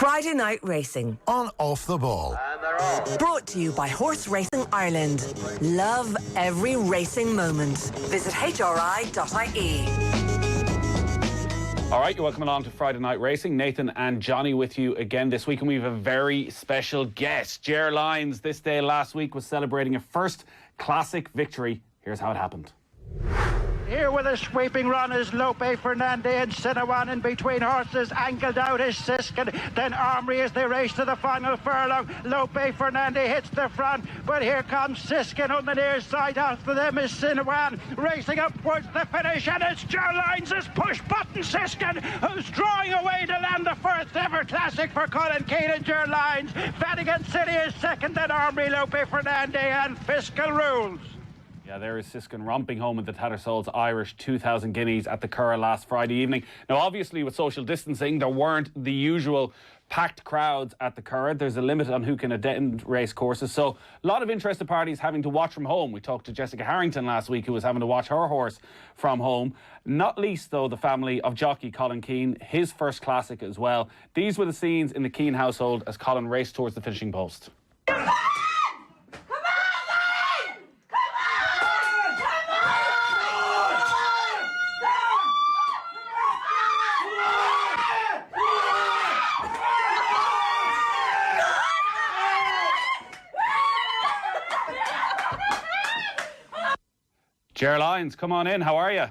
Friday Night Racing on Off the Ball. Brought to you by Horse Racing Ireland. Love every racing moment. Visit hri.ie. All right, you're welcome along to Friday Night Racing. Nathan and Johnny with you again this week, and we have a very special guest. Ger Lyons, this day last week, was celebrating a first classic victory. Here's how it happened. Here with a sweeping run is Lope Fernande and Sinawan in between horses. Angled out is Siskin. Then Armory as they race to the final furlong. Lope Fernande hits the front, but here comes Siskin on the near side. After them is Sinawan racing up towards the finish, and it's Ger Lyons' push button Siskin who's drawing away to land the first ever classic for Colin Keane and Ger Lyons. Vatican City is second, then Armory, Lope Fernande and Fiscal Rules. Yeah, there is Siskin romping home with the Tattersalls Irish 2,000 guineas at the Curragh last Friday evening. Now, obviously, with social distancing, there weren't the usual packed crowds at the Curragh. There's a limit on who can attend race courses, so a lot of interested parties having to watch from home. We talked to Jessica Harrington last week, who was having to watch her horse from home. Not least, though, the family of jockey Colin Keane, his first classic as well. These were the scenes in the Keane household as Colin raced towards the finishing post. Ger Lyons, come on in. How are you?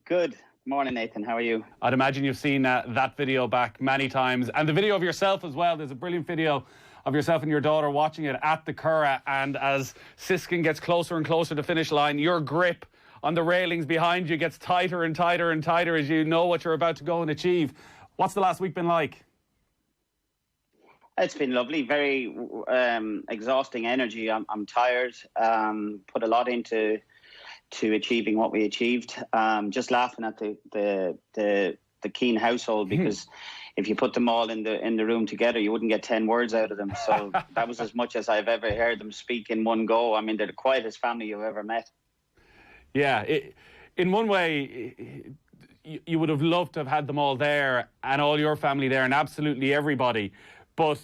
Good morning, Nathan. How are you? I'd imagine you've seen that video back many times, and the video of yourself as well. There's a brilliant video of yourself and your daughter watching it at the Curragh, and as Siskin gets closer and closer to the finish line, your grip on the railings behind you gets tighter and tighter and tighter as you know what you're about to go and achieve. What's the last week been like? It's been lovely, very exhausting energy. I'm tired. Put a lot into achieving what we achieved. Just laughing at the Keane household, because if you put them all in the room together, you wouldn't get 10 words out of them. So that was as much as I've ever heard them speak in one go. I mean, they're the quietest family you've ever met. Yeah, in one way, you would have loved to have had them all there and all your family there and absolutely everybody. But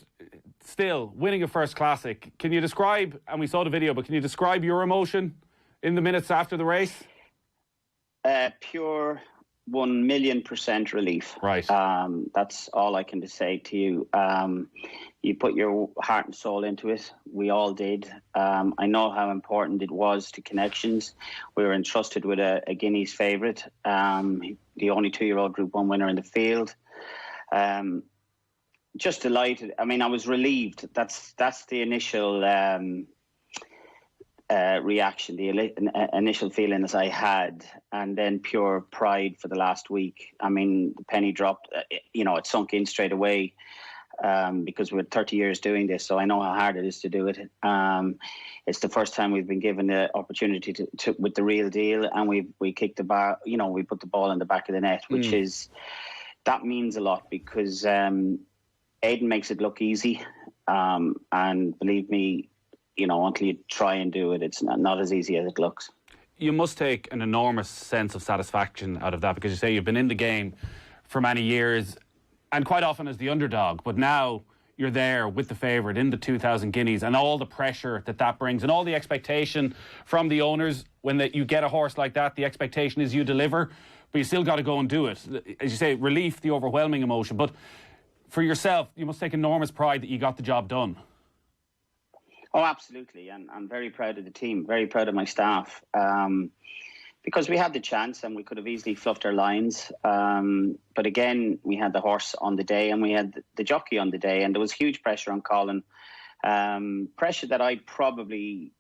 still, winning a first classic, can you describe, and we saw the video, but can you describe your emotion in the minutes after the race? Pure 1,000,000% relief. Right. That's all I can say to you. You put your heart and soul into it. We all did. I know how important it was to connections. We were entrusted with a Guineas favourite, the only 2-year-old Group 1 winner in the field. Just delighted. I mean, I was relieved. That's the initial reaction, the initial feelings I had, and then pure pride for the last week. I mean, the penny dropped. It sunk in straight away because we're 30 years doing this, so I know how hard it is to do it. It's the first time we've been given the opportunity to with the real deal, and we kicked the bar. We put the ball in the back of the net, which that means a lot, because Aidan makes it look easy, and believe me, until you try and do it, it's not as easy as it looks. You must take an enormous sense of satisfaction out of that, because you say you've been in the game for many years and quite often as the underdog, but now you're there with the favourite in the 2,000 guineas, and all the pressure that brings and all the expectation from the owners. When you get a horse like that, the expectation is you deliver, but you still got to go and do it. As you say, relief, the overwhelming emotion. But for yourself, you must take enormous pride that you got the job done. Oh, absolutely. And I'm very proud of the team, very proud of my staff, because we had the chance and we could have easily fluffed our lines. But again, we had the horse on the day and we had the jockey on the day, and there was huge pressure on Colin. Pressure that I probably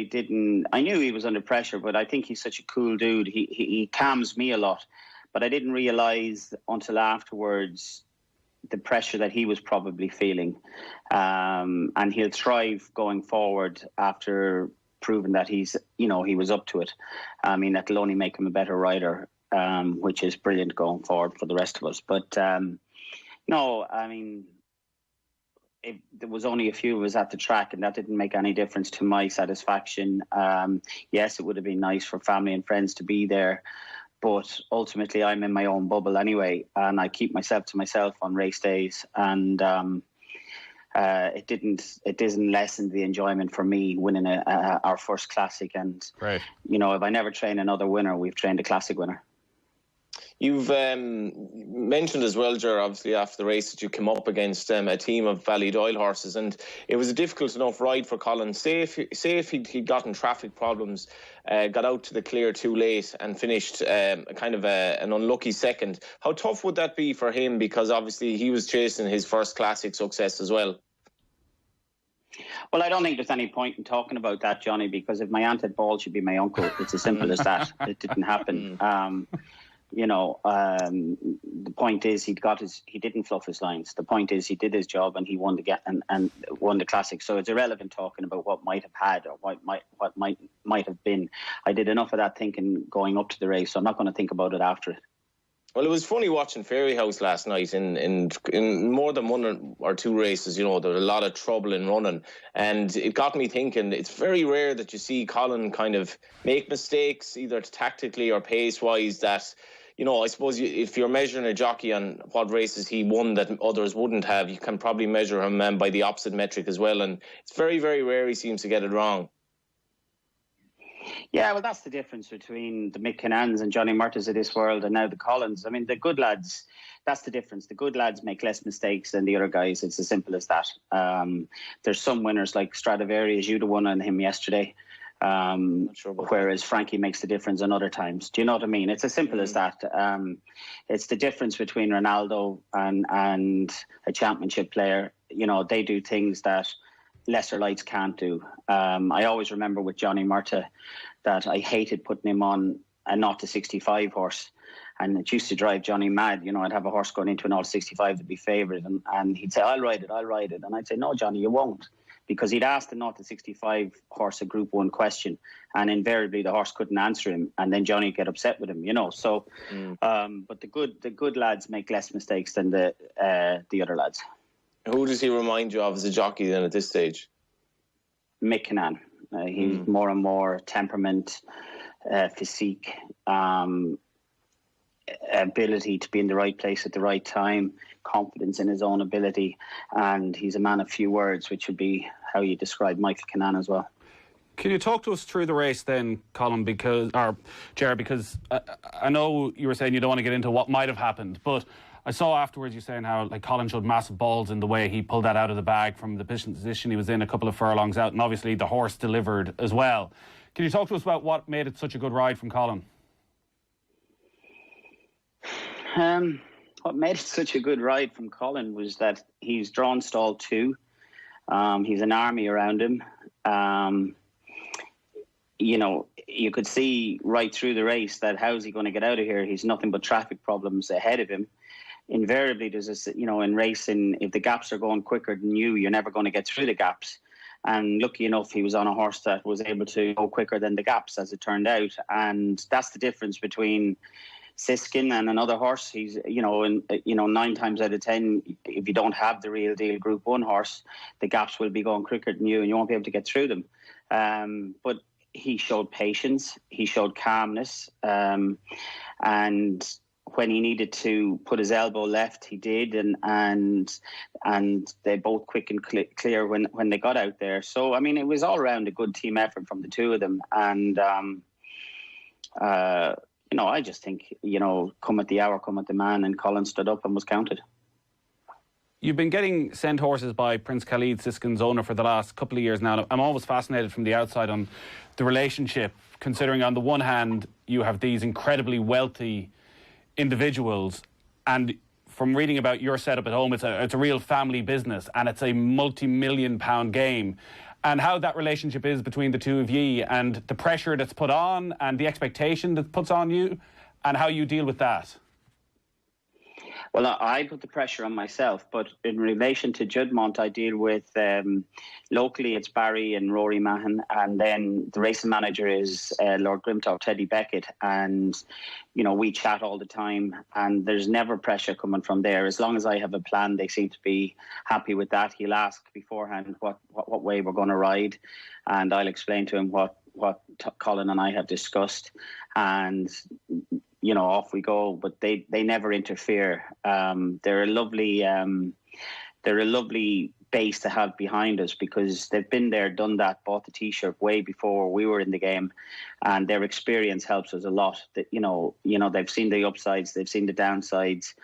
didn't. I knew he was under pressure, but I think he's such a cool dude. He calms me a lot. But I didn't realise until afterwards the pressure that he was probably feeling. And he'll thrive going forward after proving that he was up to it. I mean, that'll only make him a better rider, which is brilliant going forward for the rest of us. But no, I mean, there was only a few of us at the track, and that didn't make any difference to my satisfaction. Yes, it would have been nice for family and friends to be there, But ultimately, I'm in my own bubble anyway, and I keep myself to myself on race days. And it didn't lessen the enjoyment for me winning our first classic. And Right. you know, if I never train another winner, we've trained a classic winner. You've mentioned as well, Ger, obviously after the race that you came up against a team of Ballydoyle horses, and it was a difficult enough ride for Colin. Say if he'd gotten traffic problems, got out to the clear too late and finished kind of an unlucky second. How tough would that be for him? Because obviously he was chasing his first classic success as well. Well, I don't think there's any point in talking about that, Johnny, because if my aunt had balls, she'd be my uncle. It's as simple as that. It didn't happen. You know, the point is he didn't fluff his lines. The point is he did his job and he won and won the classic. So it's irrelevant talking about what might have had or what might have been. I did enough of that thinking going up to the race, so I'm not going to think about it after it. Well, it was funny watching Fairyhouse last night in more than one or two races. You know, there was a lot of trouble in running, and it got me thinking. It's very rare that you see Colin kind of make mistakes, either tactically or pace-wise. That, you know, I suppose if you're measuring a jockey on what races he won that others wouldn't have, you can probably measure him by the opposite metric as well. And it's very, very rare he seems to get it wrong. Yeah, well, that's the difference between the Mick Kinans and Johnny Murtaghs of this world and now the Collins. I mean, the good lads, that's the difference. The good lads make less mistakes than the other guys. It's as simple as that. There's some winners like Stradivarius, you'd have won on him yesterday, whereas Frankie makes the difference on other times. Do you know what I mean? It's as simple as that. It's the difference between Ronaldo and a championship player. You know, they do things that lesser lights can't do. I always remember with Johnny Murtagh that I hated putting him on a 0-65 horse, and it used to drive Johnny mad. You know, I'd have a horse going into an 0-65 to be favourite, and he'd say, I'll ride it, and I'd say, no, Johnny, you won't, because he'd asked the 0-65 horse a Group 1 question, and invariably the horse couldn't answer him, and then Johnny would get upset with him, you know. So but the good lads make less mistakes than the other lads. Who does he remind you of as a jockey then at this stage? Mick Kinnan. He's more and more temperament, physique, ability to be in the right place at the right time, confidence in his own ability, and he's a man of few words, which would be how you describe Michael Kinnan as well. Can you talk to us through the race then, Colin, Ger, because I know you were saying you don't want to get into what might have happened, but I saw afterwards you saying how Colin showed massive balls in the way he pulled that out of the bag from the position he was in a couple of furlongs out, and obviously the horse delivered as well. Can you talk to us about what made it such a good ride from Colin? What made it such a good ride from Colin was that he's drawn stall 2. He's an army around him. You know, you could see right through the race that how's he going to get out of here? He's nothing but traffic problems ahead of him. Invariably, there's this, you know, in racing, if the gaps are going quicker than you're never going to get through the gaps. And lucky enough, he was on a horse that was able to go quicker than the gaps, as it turned out. And that's the difference between Siskin and another horse. He's, 9 times out of 10, if you don't have the real deal Group 1 horse, the gaps will be going quicker than you and you won't be able to get through them. But he showed patience, he showed calmness, and when he needed to put his elbow left, he did, and they both quick and clear when they got out there. So, I mean, it was all around a good team effort from the two of them, and I just think, come at the hour, come at the man, and Colin stood up and was counted. You've been getting sent horses by Prince Khalid, Siskin's owner, for the last couple of years now. I'm always fascinated from the outside on the relationship, considering on the one hand you have these incredibly wealthy individuals, and from reading about your setup at home, it's a real family business and it's a multi-million-pound game, and how that relationship is between the two of ye and the pressure that's put on and the expectation that puts on you and how you deal with that. Well, I put the pressure on myself, but in relation to Juddmonte, I deal with, locally it's Barry and Rory Mahon, and then the racing manager is Lord Grimtop, Teddy Beckett, and, we chat all the time, and there's never pressure coming from there. As long as I have a plan, they seem to be happy with that. He'll ask beforehand what way we're going to ride, and I'll explain to him what Colin and I have discussed, and off we go. But they never interfere. They're a lovely base to have behind us, because they've been there, done that, bought the T-shirt way before we were in the game, and their experience helps us a lot. That they've seen the upsides, they've seen the downsides,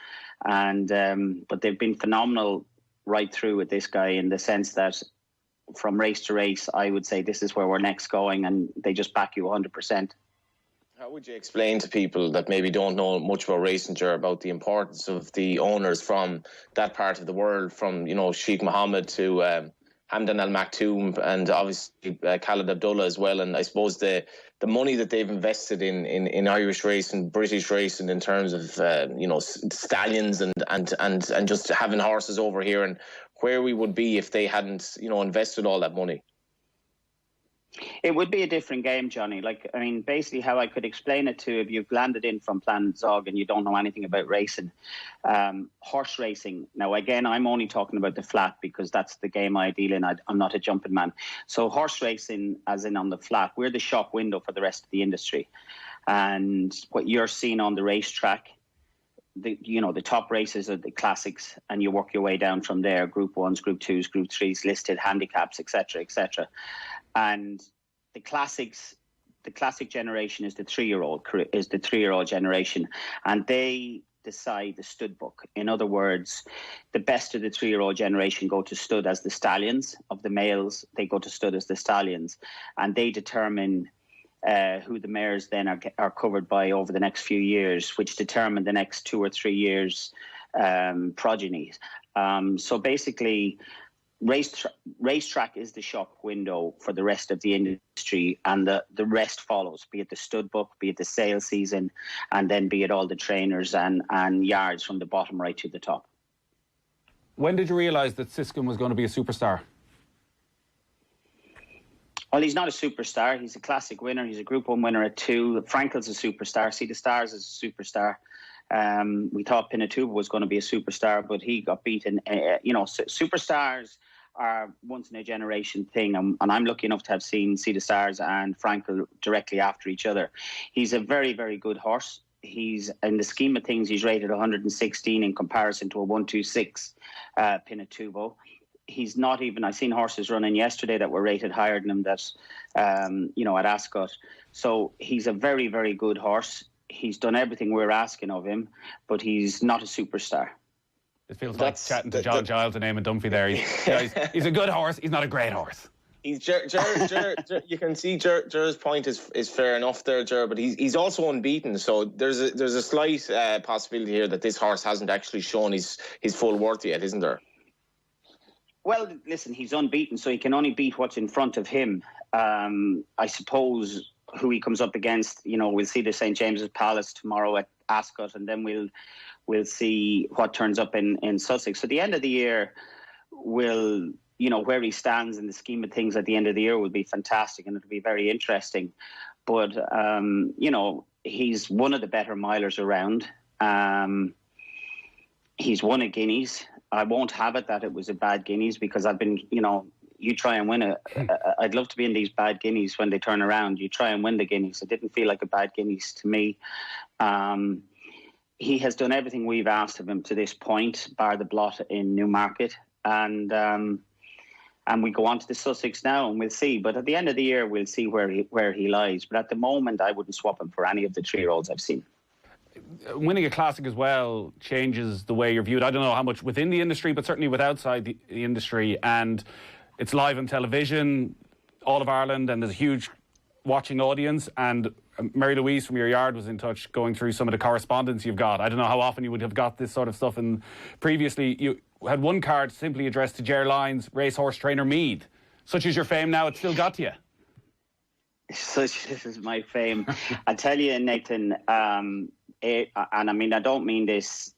and but they've been phenomenal right through with this guy, in the sense that from race to race, I would say this is where we're next going, and they just back you 100%. How would you explain to people that maybe don't know much about racing, Ger, about the importance of the owners from that part of the world, from Sheikh Mohammed to Hamdan Al Maktoum, and obviously Khaled Abdullah as well, and I suppose the money that they've invested in Irish racing, British racing, in terms of stallions and just having horses over here, and where we would be if they hadn't invested all that money. It would be a different game, Johnny. Basically how I could explain it to, if you've landed in from Planet Zog and you don't know anything about racing, horse racing. Now, again, I'm only talking about the flat because that's the game I deal in. I'm not a jumping man. So horse racing, as in on the flat, we're the shop window for the rest of the industry. And what you're seeing on the racetrack, the top races are the classics, and you work your way down from there: Group 1s, Group 2s, Group 3s, listed handicaps, etc., etc. And the classic generation is the three-year-old generation, and they decide the stud book. In other words, the best of the 3-year-old generation go to stud as the stallions. Of the males, they go to stud as the stallions, and they determine who the mares then are covered by over the next few years, which determine the next 2 or 3 years progenies. So basically, racetrack is the shop window for the rest of the industry, and the rest follows, be it the stud book, be it the sale season, and then be it all the trainers and yards from the bottom right to the top. When did you realise that Siskin was going to be a superstar? Well, he's not a superstar. He's a classic winner. He's a Group 1 winner at 2. Frankel's a superstar. See the Stars is a superstar. We thought Pinatubo was going to be a superstar, but he got beaten. Superstars are once in a generation thing, and I'm lucky enough to have seen See the Stars and Frankel directly after each other. He's a very, very good horse. He's, in the scheme of things, he's rated 116 in comparison to a 126 Pinatubo. He's not even, I seen horses running yesterday that were rated higher than him at Ascot. So he's a very, very good horse. He's done everything we're asking of him, but he's not a superstar. It feels like chatting to John Giles and Eamon Dunphy there. He's a good horse. He's not a great horse. Ger, you can see Ger's point is fair enough there, Ger, but he's also unbeaten. So there's a slight possibility here that this horse hasn't actually shown his full worth yet, isn't there? Well, listen, he's unbeaten, so he can only beat what's in front of him. I suppose who he comes up against, we'll see the St. James's Palace tomorrow at Ascot, and then we'll see what turns up in Sussex. So the end of the year will, where he stands in the scheme of things at the end of the year will be fantastic, and it'll be very interesting. But, he's one of the better milers around. He's won a Guineas. I won't have it that it was a bad Guineas, because I've been, you try and win it. I'd love to be in these bad Guineas when they turn around. You try and win the Guineas. It didn't feel like a bad Guineas to me. He has done everything we've asked of him to this point, bar the blot in Newmarket. And we go on to the Sussex now, and we'll see. But at the end of the year, we'll see where he lies. But at the moment, I wouldn't swap him for any of the 3-year-olds I've seen. Winning a classic as well changes the way you're viewed. I don't know how much within the industry, but certainly with outside the industry. And it's live on television, all of Ireland, and there's a huge watching audience. And Mary Louise from your yard was in touch, going through some of the correspondence you've got. I don't know how often you would have got this sort of stuff. And previously, you had one card simply addressed to Ger Lyons, racehorse trainer Mead. Such is your fame now, it's still got to you. Such is my fame. I tell you, Nathan, and I mean, I don't mean this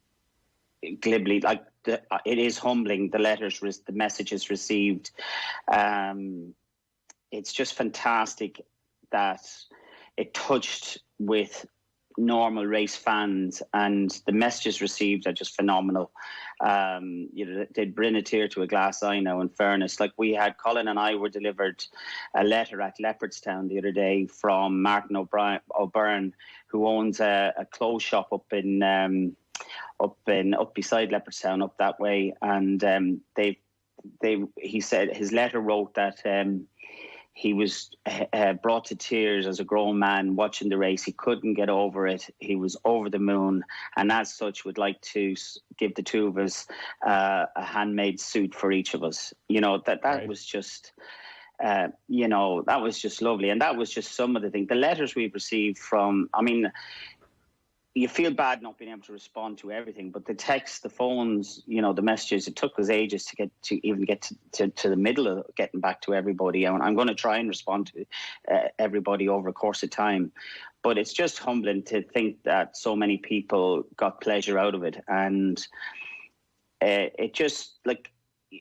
glibly, it is humbling, the messages received. It's just fantastic that it touched with normal race fans, and the messages received are just phenomenal. They'd bring a tear to a glass eye now, in fairness. Like, we had, Colin and I were delivered a letter at Leopardstown the other day from Martin O'Byrne, who owns a clothes shop up beside Leopardstown, up that way. And he said his letter wrote that he was brought to tears as a grown man watching the race. He couldn't get over it. He was over the moon, and as such would like to give the two of us a handmade suit for each of us. That right. Was just, that was just lovely. And that was just some of the things. The letters we've received from, you feel bad not being able to respond to everything, but the texts, the phones, the messages, it took us ages to get to the middle of getting back to everybody. And I'm going to try and respond to everybody over a course of time. But it's just humbling to think that so many people got pleasure out of it. And it just, like,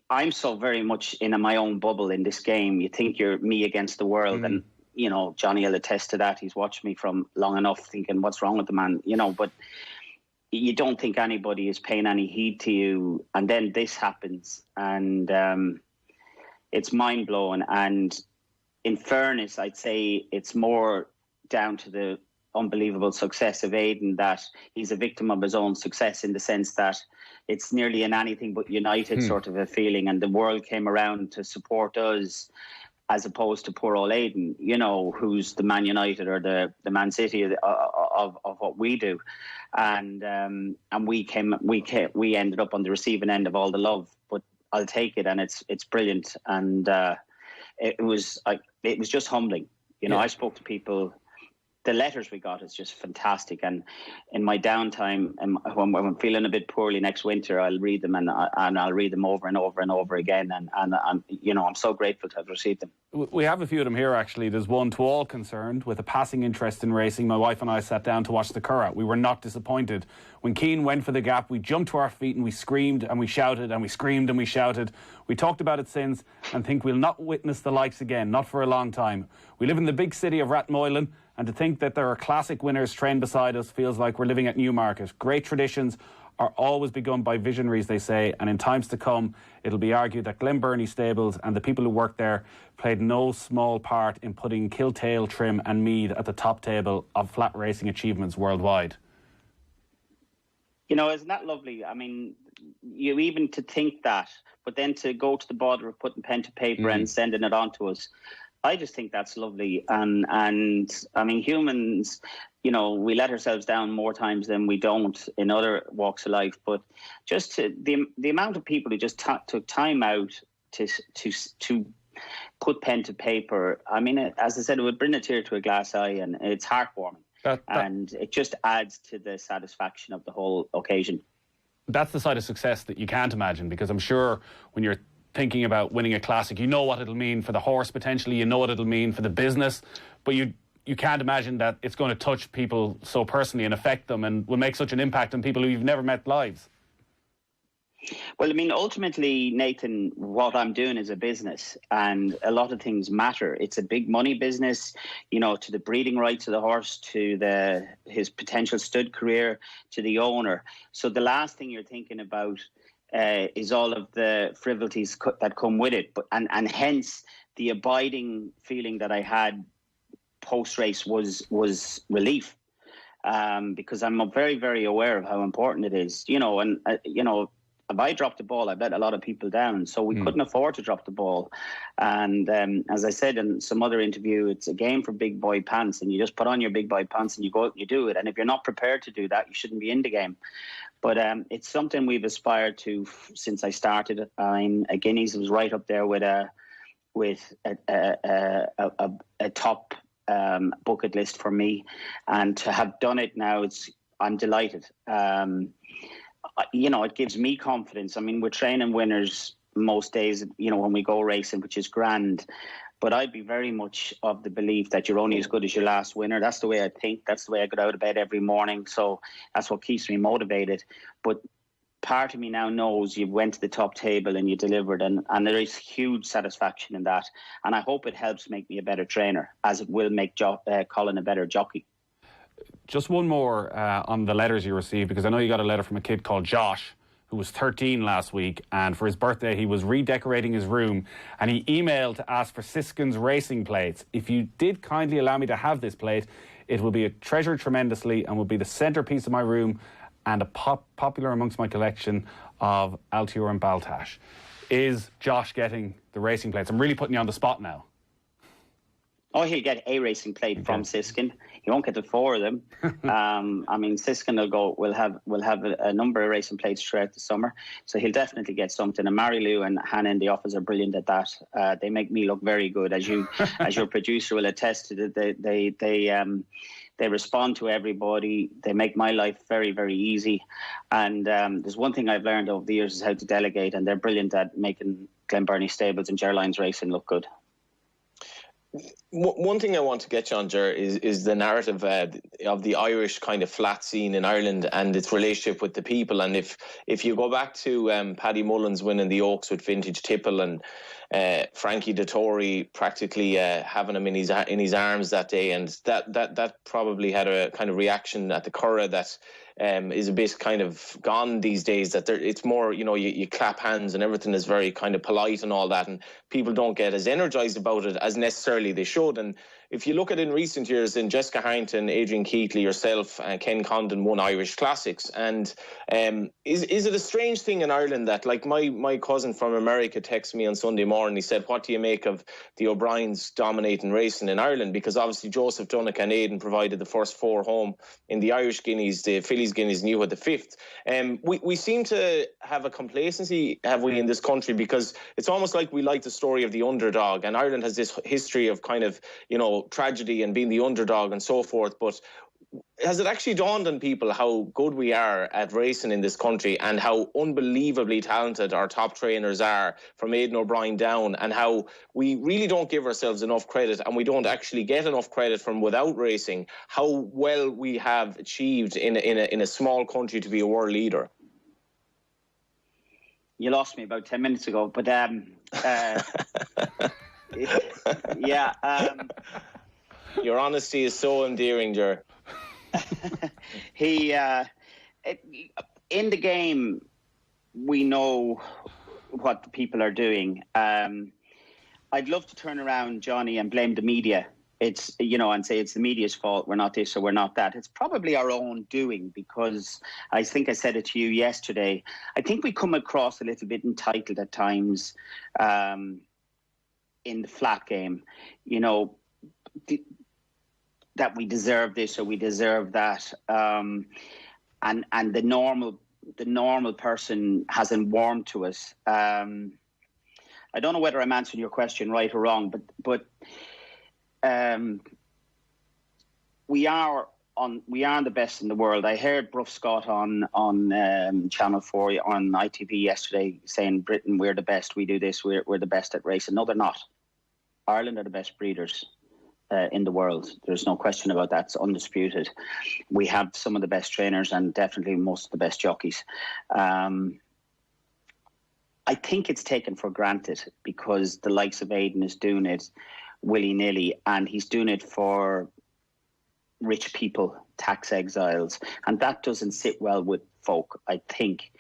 I'm so very in my own bubble in this game. You think you're me against the world, and Johnny will attest to that. He's watched me from long enough thinking, what's wrong with the man? But you don't think anybody is paying any heed to you. And then this happens, and it's mind-blowing. And in fairness, I'd say it's more down to the unbelievable success of Aidan, that he's a victim of his own success, in the sense that it's nearly an anything but united sort of a feeling. And the world came around to support us, as opposed to poor old Aidan, who's the Man United or the Man City of what we do. And we ended up on the receiving end of all the love. But I'll take it, and it's brilliant. And it was just humbling. I spoke to people. The letters we got is just fantastic. And in my downtime, when I'm feeling a bit poorly next winter, I'll read them, and I'll read them over and over and over again. And I'm so grateful to have received them. We have a few of them here, actually. There's one: to all concerned, with a passing interest in racing, my wife and I sat down to watch the Curragh. We were not disappointed. When Keane went for the gap, we jumped to our feet and we screamed and we shouted and we screamed and we shouted. We talked about it since and think we'll not witness the likes again, not for a long time. We live in the big city of Rathmoylan, and to think that there are classic winners trained beside us feels like we're living at Newmarket. Great traditions are always begun by visionaries, they say, and in times to come, it'll be argued that Glen Burnie Stables and the people who work there played no small part in putting Kiltale, Trim and Mead at the top table of flat racing achievements worldwide. Isn't that lovely? You even to think that, but then to go to the border of putting pen to paper and sending it on to us, I just think that's lovely. And humans, we let ourselves down more times than we don't in other walks of life. But just the amount of people who just took time out to put pen to paper. As I said, it would bring a tear to a glass eye, and it's heartwarming. And it just adds to the satisfaction of the whole occasion. That's the side of success that you can't imagine, because I'm sure when you're thinking about winning a classic, you know what it'll mean for the horse potentially, you know what it'll mean for the business, but you can't imagine that it's going to touch people so personally and affect them and will make such an impact on people who you've never met live. Well, ultimately, Nathan, what I'm doing is a business, and a lot of things matter. It's a big money business, to the breeding rights of the horse, to his potential stud career, to the owner. So the last thing you're thinking about is all of the frivolities that come with it. And hence the abiding feeling that I had post-race was relief, because I'm very, very aware of how important it is, if I dropped the ball, I bet a lot of people down. So we couldn't afford to drop the ball. And as I said in some other interview, it's a game for big boy pants, and you just put on your big boy pants and you go out and you do it. And if you're not prepared to do that, you shouldn't be in the game. But it's something we've aspired to since I started. Guineas was right up there with a top bucket list for me. And to have done it now, I'm delighted. It gives me confidence. We're training winners most days, when we go racing, which is grand. But I'd be very much of the belief that you're only as good as your last winner. That's the way I think. That's the way I get out of bed every morning. So that's what keeps me motivated. But part of me now knows you went to the top table and you delivered. And there is huge satisfaction in that. And I hope it helps make me a better trainer, as it will make Colin a better jockey. Just one more on the letters you received, because I know you got a letter from a kid called Josh, who was 13 last week, and for his birthday he was redecorating his room, and he emailed to ask for Siskin's racing plates. If you did kindly allow me to have this plate, it will be treasured tremendously and will be the centrepiece of my room and a popular amongst my collection of Altior and Baltash. Is Josh getting the racing plates? I'm really putting you on the spot now. Oh, he'll get a racing plate from Siskin. He won't get the 4 of them. I mean, Siskin will have a number of racing plates throughout the summer, so he'll definitely get something. And Mary-Lou and Hannah in the office are brilliant at that. They make me look very good, as your producer will attest to. They respond to everybody. They make my life very, very easy. And there's one thing I've learned over the years is how to delegate, and they're brilliant at making Glenburnie Stables and Ger Lyons Racing look good. One thing I want to get you on, Ger, is the narrative of the Irish kind of flat scene in Ireland and its relationship with the people. And if you go back to Paddy Mullins winning the Oaks with Vintage Tipple and Frankie Dettori practically having him in his arms that day, and that probably had a kind of reaction at the Curragh that is a bit kind of gone these days, that it's more, you clap hands and everything is very kind of polite and all that, and people don't get as energised about it as necessarily they should. And if you look at in recent years, in Jessica Harrington, Adrian Keatley, yourself, Ken Condon won Irish Classics. And is it a strange thing in Ireland that, like, my cousin from America texted me on Sunday morning, he said, what do you make of the O'Briens dominating racing in Ireland? Because obviously Joseph Dunnach and Aidan provided the first 4 home in the Irish Guineas, the Fillies Guineas, and you had the 5th. We seem to have a complacency, have we, in this country, because it's almost like we like the story of the underdog, and Ireland has this history of kind of, tragedy and being the underdog and so forth. But has it actually dawned on people how good we are at racing in this country, and how unbelievably talented our top trainers are, from Aidan O'Brien down, and how we really don't give ourselves enough credit, and we don't actually get enough credit from without racing, how well we have achieved in a small country to be a world leader? You lost me about 10 minutes ago, but yeah. Your honesty is so endearing, Ger. In the game, we know what the people are doing. I'd love to turn around, Johnny, and blame the media. It's, and say it's the media's fault. We're not this or we're not that. It's probably our own doing, because I think I said it to you yesterday. I think we come across a little bit entitled at times in the flat game, that we deserve this or we deserve that, and the normal person hasn't warmed to us. I don't know whether I'm answering your question right or wrong, but we are the best in the world. I heard Bruff Scott on Channel 4 on ITV yesterday saying, Britain, we're the best, we do this, we're the best at racing. No, they're not. Ireland are the best breeders in the world. There's no question about that. It's undisputed. We have some of the best trainers and definitely most of the best jockeys. I think it's taken for granted because the likes of Aidan is doing it willy-nilly, and he's doing it for rich people, tax exiles, and that doesn't sit well with folk, I think.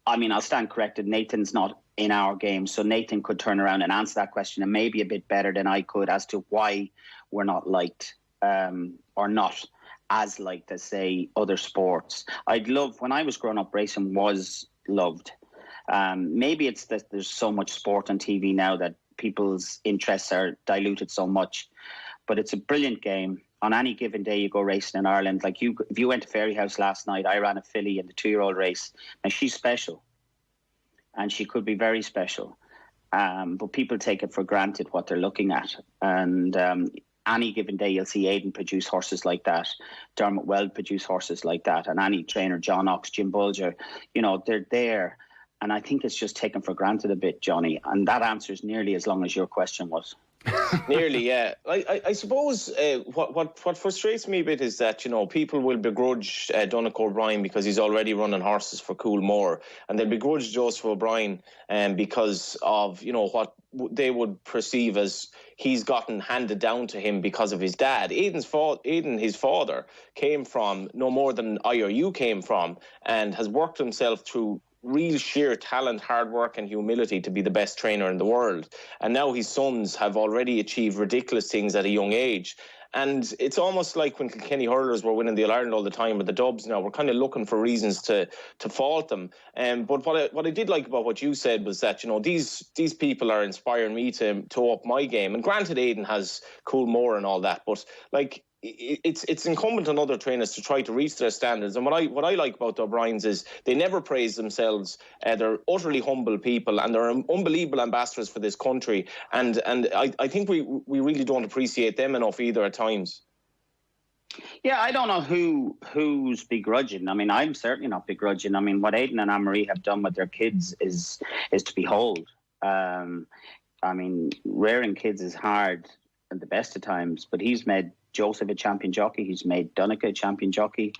I mean, I'll stand corrected. Nathan's not in our game, so Nathan could turn around and answer that question, and maybe a bit better than I could, as to why we're not liked or not as liked as, say, other sports. When I was growing up, racing was loved. Maybe it's that there's so much sport on TV now that people's interests are diluted so much, but it's a brilliant game. On any given day, you go racing in Ireland. Like if you went to Fairyhouse last night, I ran a filly in the 2-year-old race, and she's special, and she could be very special. But people take it for granted what they're looking at. And any given day, you'll see Aidan produce horses like that, Dermot Weld produce horses like that, and any trainer, John Ox, Jim Bulger, they're there. And I think it's just taken for granted a bit, Johnny. And that answer is nearly as long as your question was. Nearly, yeah. I suppose what frustrates me a bit is that, you know, people will begrudge Donnacha O'Brien because he's already running horses for Coolmore, and they'll begrudge Joseph O'Brien because of, you know, what they would perceive as he's gotten handed down to him because of his dad. Aidan, his father, came from no more than I or you came from, and has worked himself through real sheer talent, hard work and humility to be the best trainer in the world. And now his sons have already achieved ridiculous things at a young age. And it's almost like when Kilkenny hurlers were winning the All-Ireland all the time, or the Dubs now, we're kind of looking for reasons to fault them. But what I did like about what you said was that, you know, these people are inspiring me to up my game. And granted, Aidan has Coolmore and all that, but like, it's incumbent on other trainers to try to reach their standards. And what I like about the O'Briens is they never praise themselves. They're utterly humble people, and they're unbelievable ambassadors for this country. And I think we really don't appreciate them enough either at times. Yeah, I don't know who's begrudging. I mean, I'm certainly not begrudging. I mean, what Aidan and Anne-Marie have done with their kids is to behold. I mean, rearing kids is hard at the best of times, but he's made Joseph a champion jockey. He's made Donnacha a champion jockey.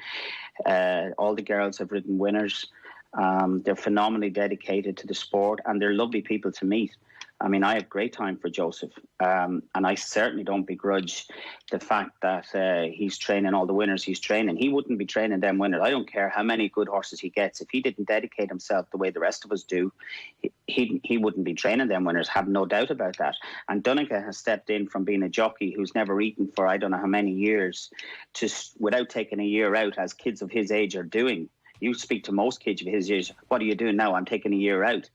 All the girls have ridden winners. They're phenomenally dedicated to the sport, and they're lovely people to meet. I mean, I have great time for Joseph, and I certainly don't begrudge the fact that he's training all the winners he's training. He wouldn't be training them winners. I don't care how many good horses he gets. If he didn't dedicate himself the way the rest of us do, he wouldn't be training them winners. Have no doubt about that. And Donnacha has stepped in from being a jockey who's never eaten for I don't know how many years, to without taking a year out, as kids of his age are doing. You speak to most kids of his age, what are you doing now? I'm taking a year out.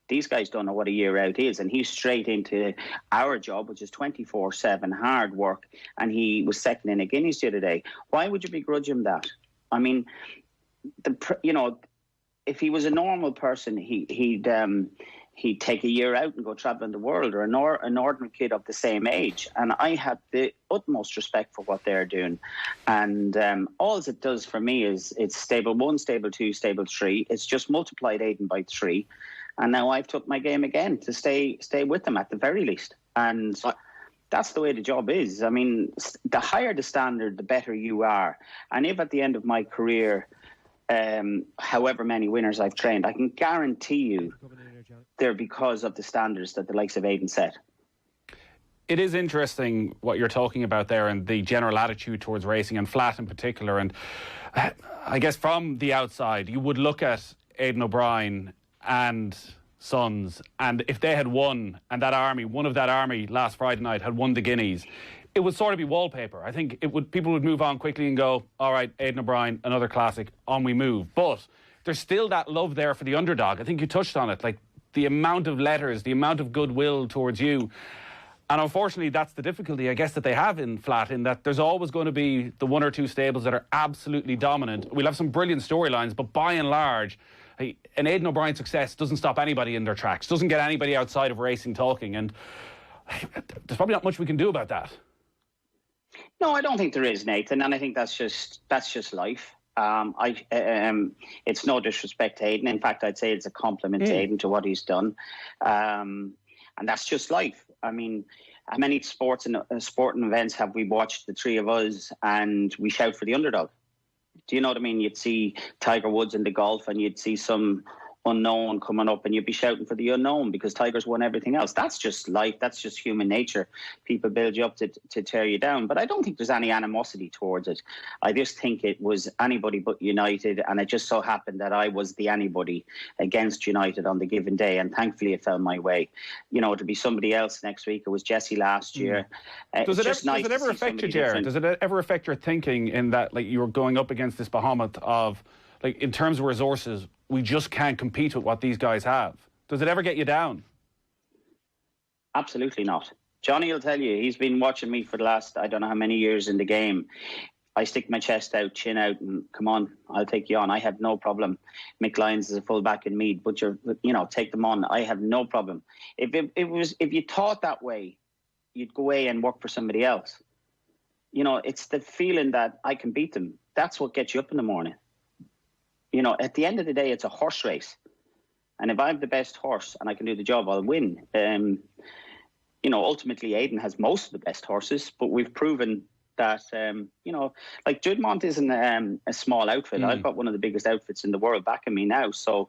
These guys don't know what a year out is, and he's straight into our job, which is 24/7 hard work. And he was second in a Guineas the other day. Why would you begrudge him that? I mean, if he was a normal person, he'd take a year out and go traveling the world, or an ordinary kid of the same age. And I have the utmost respect for what they're doing. And all it does for me is it's stable 1, stable 2, stable 3. It's just multiplied Aidan by 3. And now I've took my game again to stay with them at the very least. And that's the way the job is. I mean, the higher the standard, the better you are. And if at the end of my career, however many winners I've trained, I can guarantee you they're because of the standards that the likes of Aidan set. It is interesting what you're talking about there, and the general attitude towards racing, and flat in particular. And I guess from the outside, you would look at Aidan O'Brien and Sons, and if they had won, and that army, one of that army last Friday night had won the Guineas, it would sort of be wallpaper. I think people would move on quickly and go, all right, Aidan O'Brien, another classic, on we move. But there's still that love there for the underdog. I think you touched on it, like the amount of letters, the amount of goodwill towards you. And unfortunately, that's the difficulty, I guess, that they have in flat, in that there's always going to be the 1 or 2 stables that are absolutely dominant. We'll have some brilliant storylines, but by and large, an Aidan O'Brien success doesn't stop anybody in their tracks, doesn't get anybody outside of racing talking, and there's probably not much we can do about that. No, I don't think there is, Nathan, and I think that's just life. It's no disrespect to Aidan. In fact, I'd say it's a compliment to Aidan to what he's done, and that's just life. I mean, how many sporting events have we watched, the three of us, and we shout for the underdog? Do you know what I mean? You'd see Tiger Woods in the golf, and you'd see some unknown coming up, and you'd be shouting for the unknown because Tiger's won everything else. That's just life. That's just human nature. People build you up to tear you down. But I don't think there's any animosity towards it. I just think it was anybody but United, and it just so happened that I was the anybody against United on the given day, and thankfully it fell my way. You know, to be somebody else next week. It was Jesse last year. Does it ever affect you, Ger? Does it ever affect your thinking in that, like, you were going up against this behemoth of, like, in terms of resources, we just can't compete with what these guys have? Does it ever get you down? Absolutely not. Johnny will tell you, he's been watching me for the last, I don't know how many years in the game. I stick my chest out, chin out, and come on, I'll take you on. I have no problem. Mick Lyons is a full-back in Meath, but take them on. I have no problem. If you thought that way, you'd go away and work for somebody else. You know, it's the feeling that I can beat them. That's what gets you up in the morning. You know, at the end of the day, it's a horse race. And if I have the best horse and I can do the job, I'll win. ultimately Aidan has most of the best horses, but we've proven that, like Judmont isn't a small outfit. I've got one of the biggest outfits in the world backing me now. So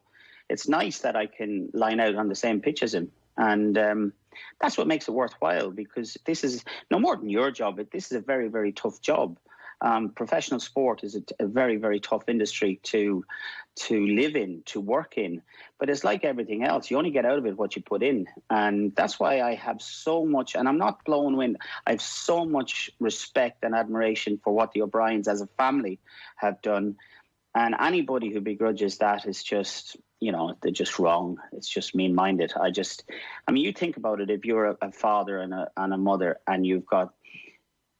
it's nice that I can line out on the same pitch as him. And that's what makes it worthwhile, because this is no more than your job. This is a very, very tough job. Professional sport is a very, very tough industry to live in, to work in. But it's like everything else. You only get out of it what you put in. And that's why I have so much, and I'm not blowing wind, I have so much respect and admiration for what the O'Briens as a family have done. And anybody who begrudges that is just, they're just wrong. It's just mean-minded. You think about it. If you're a father and a mother, and you've got,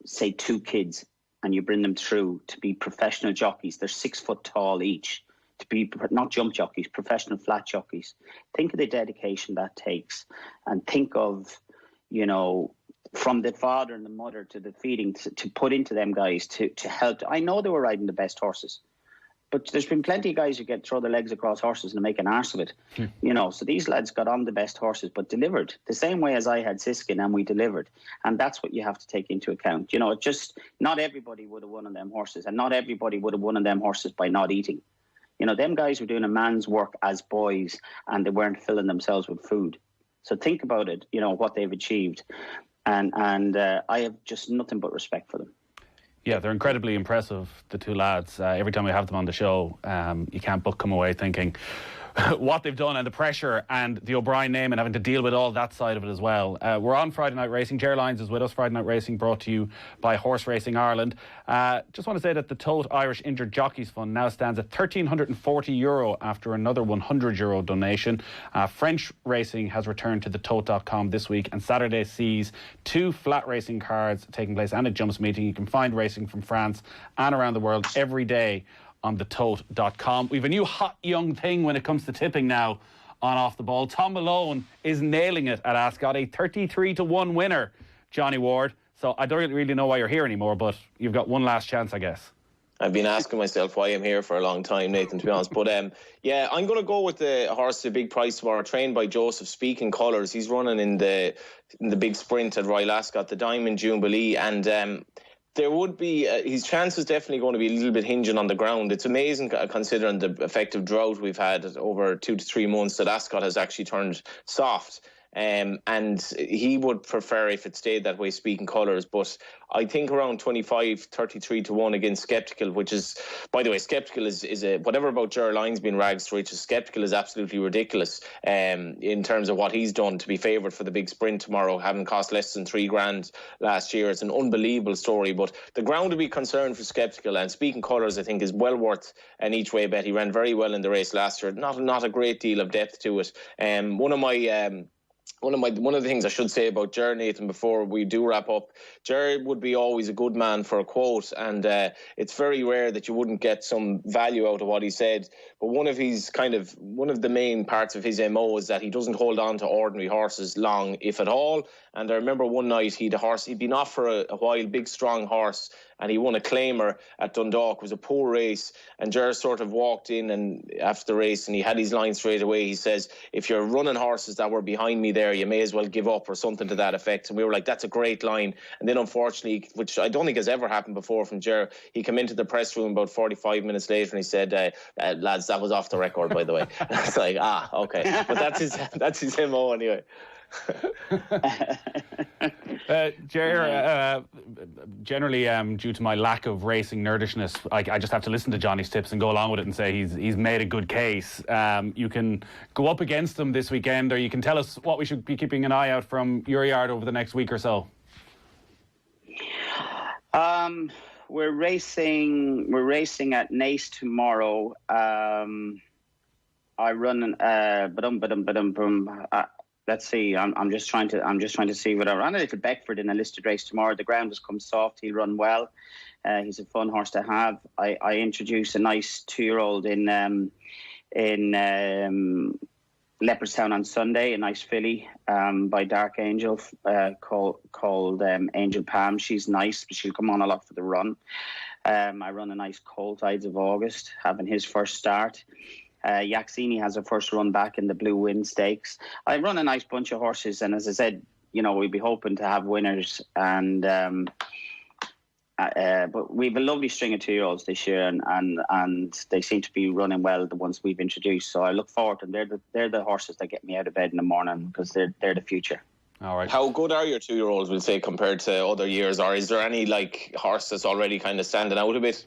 say, 2 kids, and you bring them through to be professional jockeys, they're 6 foot tall each, to be not jump jockeys, professional flat jockeys. Think of the dedication that takes, and think of, from the father and the mother to the feeding to put into them guys to help. I know they were riding the best horses, but there's been plenty of guys who throw their legs across horses and make an arse of it. So these lads got on the best horses, but delivered the same way as I had Siskin, and we delivered. And that's what you have to take into account. Just not everybody would have won on them horses, and not everybody would have won on them horses by not eating. Them guys were doing a man's work as boys, and they weren't filling themselves with food. So think about it, what they've achieved. And I have just nothing but respect for them. Yeah, they're incredibly impressive, the 2 lads. Every time we have them on the show, you can't but come away thinking what they've done, and the pressure and the O'Brien name, and having to deal with all that side of it as well. We're on Friday Night Racing. Ger Lyons is with us. Friday Night Racing brought to you by Horse Racing Ireland. Just want to say that the Tote Irish Injured Jockeys Fund now stands at €1,340 after another €100 donation. French racing has returned to the Tote.com this week, and Saturday sees 2 flat racing cards taking place and a jumps meeting. You can find racing from France and around the world every day on the Tote.com. We've a new hot young thing when it comes to tipping now on Off the Ball. Tom Malone is nailing it at Ascot, a 33-1 winner, Johnny Ward. So I don't really know why you're here anymore, but you've got one last chance, I guess. I've been asking myself why I'm here for a long time, Nathan, to be honest. But I'm going to go with the horse, the Big Price tomorrow, trained by Joseph Speaking Colours. He's running in the big sprint at Royal Ascot, the Diamond Jubilee, and there would be, his chance is definitely going to be a little bit hinging on the ground. It's amazing considering the effective drought we've had over 2 to 3 months that Ascot has actually turned soft. And he would prefer if it stayed that way, Speaking Colours. But I think around 33-1 against Skeptical, which is, by the way, Skeptical is whatever about Ger Lyons being rags to riches, Skeptical is absolutely ridiculous in terms of what he's done to be favoured for the big sprint tomorrow, having cost less than $3,000 last year. It's an unbelievable story, but the ground to be concerned for Skeptical, and Speaking Colours, I think, is well worth an each way bet. He ran very well in the race last year. Not a great deal of depth to it. One of the things I should say about Ger, Nathan, before we do wrap up, Ger would be always a good man for a quote, and it's very rare that you wouldn't get some value out of what he said. But one of the main parts of his MO is that he doesn't hold on to ordinary horses long, if at all. And I remember one night he'd been off for a while, big strong horse, and he won a claimer at Dundalk. It was a poor race, and Ger sort of walked in and after the race, and he had his line straight away. He says, if you're running horses that were behind me there, you may as well give up, or something to that effect. And we were like, that's a great line. And then unfortunately, which I don't think has ever happened before from Ger, he came into the press room about 45 minutes later and he said, lads, that was off the record, by the way. And I was like, okay. But that's his MO anyway. Ger, generally, due to my lack of racing nerdishness, I just have to listen to Johnny's tips and go along with it and say he's made a good case. You can go up against him this weekend, or you can tell us what we should be keeping an eye out from your yard over the next week or so. We're racing at Naas tomorrow. I run let's see. I'm just trying to see what I run a little Beckford in a listed race tomorrow. The ground has come soft. He'll run well. He's a fun horse to have. I introduce a nice 2-year-old in Leopardstown on Sunday. A nice filly by Dark Angel called Angel Palm. She's nice, but she'll come on a lot for the run. I run a nice Colt Ides of August, having his first start. Yaxini has a first run back in the Blue Wind Stakes. I run a nice bunch of horses, and as I said, we'd be hoping to have winners, and but we've a lovely string of 2-year-olds this year, and they seem to be running well, the ones we've introduced. So I look forward to them. They're the horses that get me out of bed in the morning, because they're the future. All right. How good are your 2-year-olds, we'll say, compared to other years? Or is there any horse that's already kind of standing out a bit?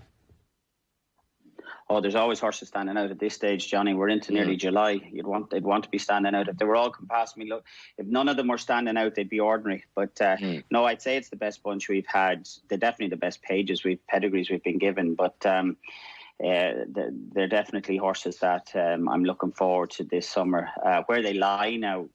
Oh, there's always horses standing out at this stage, Johnny. We're into nearly July. They'd want to be standing out. If they were all come past me, look, if none of them were standing out, they'd be ordinary. But no, I'd say it's the best bunch we've had. They're definitely the best pedigrees we've been given. But they're definitely horses that I'm looking forward to this summer. Where they lie now,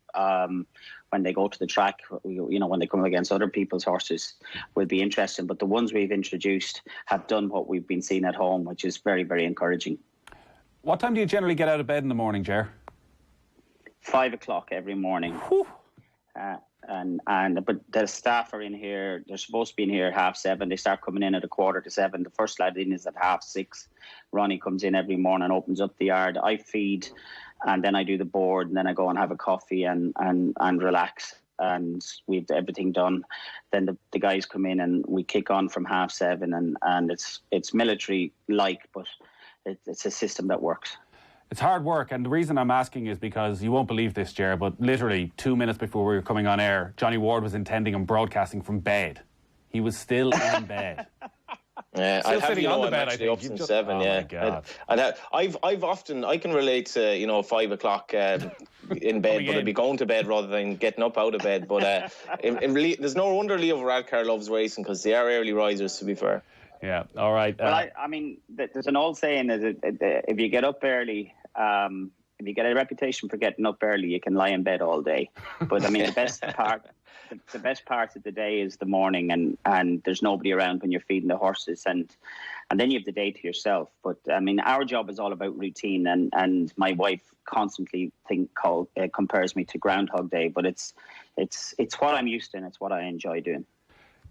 when they go to the track, when they come against other people's horses, will be interesting. But the ones we've introduced have done what we've been seeing at home, which is very, very encouraging. What time do you generally get out of bed in the morning, Ger? 5 o'clock every morning. But the staff are in here. They're supposed to be in here at 7:30. They start coming in at 6:15. The first lad in is at 6:30. Ronnie comes in every morning, opens up the yard. I feed, and then I do the board, and then I go and have a coffee and relax. And we've everything done. Then the guys come in, and we kick on from 7:30. And it's military like, but it's a system that works. It's hard work, and the reason I'm asking is because you won't believe this, Ger, but literally 2 minutes before we were coming on air, Johnny Ward was intending on broadcasting from bed. He was still in bed. Yeah, still sitting on the bed. I'm actually up since 7. Oh yeah, my God. I've often, I can relate to 5 o'clock in bed, but I'd be going to bed rather than getting up out of bed. But there's no wonder Leo Varadkar loves racing, because they are early risers, to be fair. Yeah, all right. Well, I mean, there's an old saying that if you get up early, if you get a reputation for getting up early, you can lie in bed all day. But I mean, the best part of the day is the morning, and there's nobody around when you're feeding the horses, and then you have the day to yourself. But I mean, our job is all about routine, and my wife constantly compares me to Groundhog Day, but it's what I'm used to, and it's what I enjoy doing.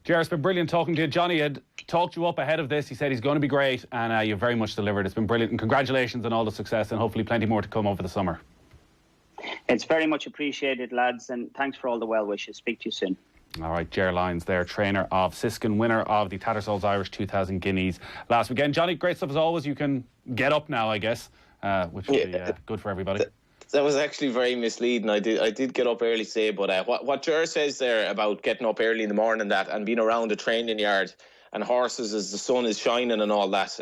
Ger, it's been brilliant talking to you. Johnny had talked you up ahead of this. He said he's going to be great, and you've very much delivered. It's been brilliant, and congratulations on all the success, and hopefully plenty more to come over the summer. It's very much appreciated, lads, and thanks for all the well wishes. Speak to you soon. All right, Ger Lyons there, trainer of Siskin, winner of the Tattersalls Irish 2000 Guineas last weekend. Johnny, great stuff as always. You can get up now, I guess, which will be good for everybody. That was actually very misleading. I did get up early today, but what Ger says there about getting up early in the morning and being around a training yard and horses as the sun is shining and all that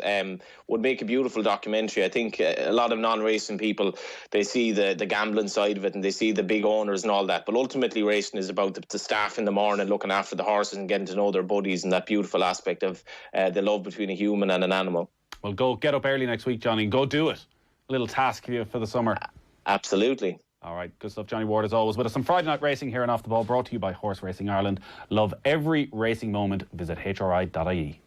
would make a beautiful documentary. I think a lot of non-racing people, they see the gambling side of it, and they see the big owners and all that, but ultimately racing is about the staff in the morning looking after the horses and getting to know their buddies, and that beautiful aspect of the love between a human and an animal. Well, go get up early next week, Johnny, and go do it. A little task for you for the summer. Absolutely. All right, good stuff. Johnny Ward, as always, with us on Friday Night Racing here on Off the Ball, brought to you by Horse Racing Ireland. Love every racing moment. Visit hri.ie.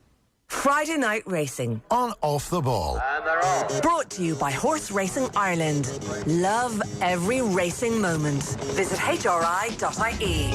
Friday Night Racing on Off the Ball. And they're off. Brought to you by Horse Racing Ireland. Love every racing moment. Visit hri.ie.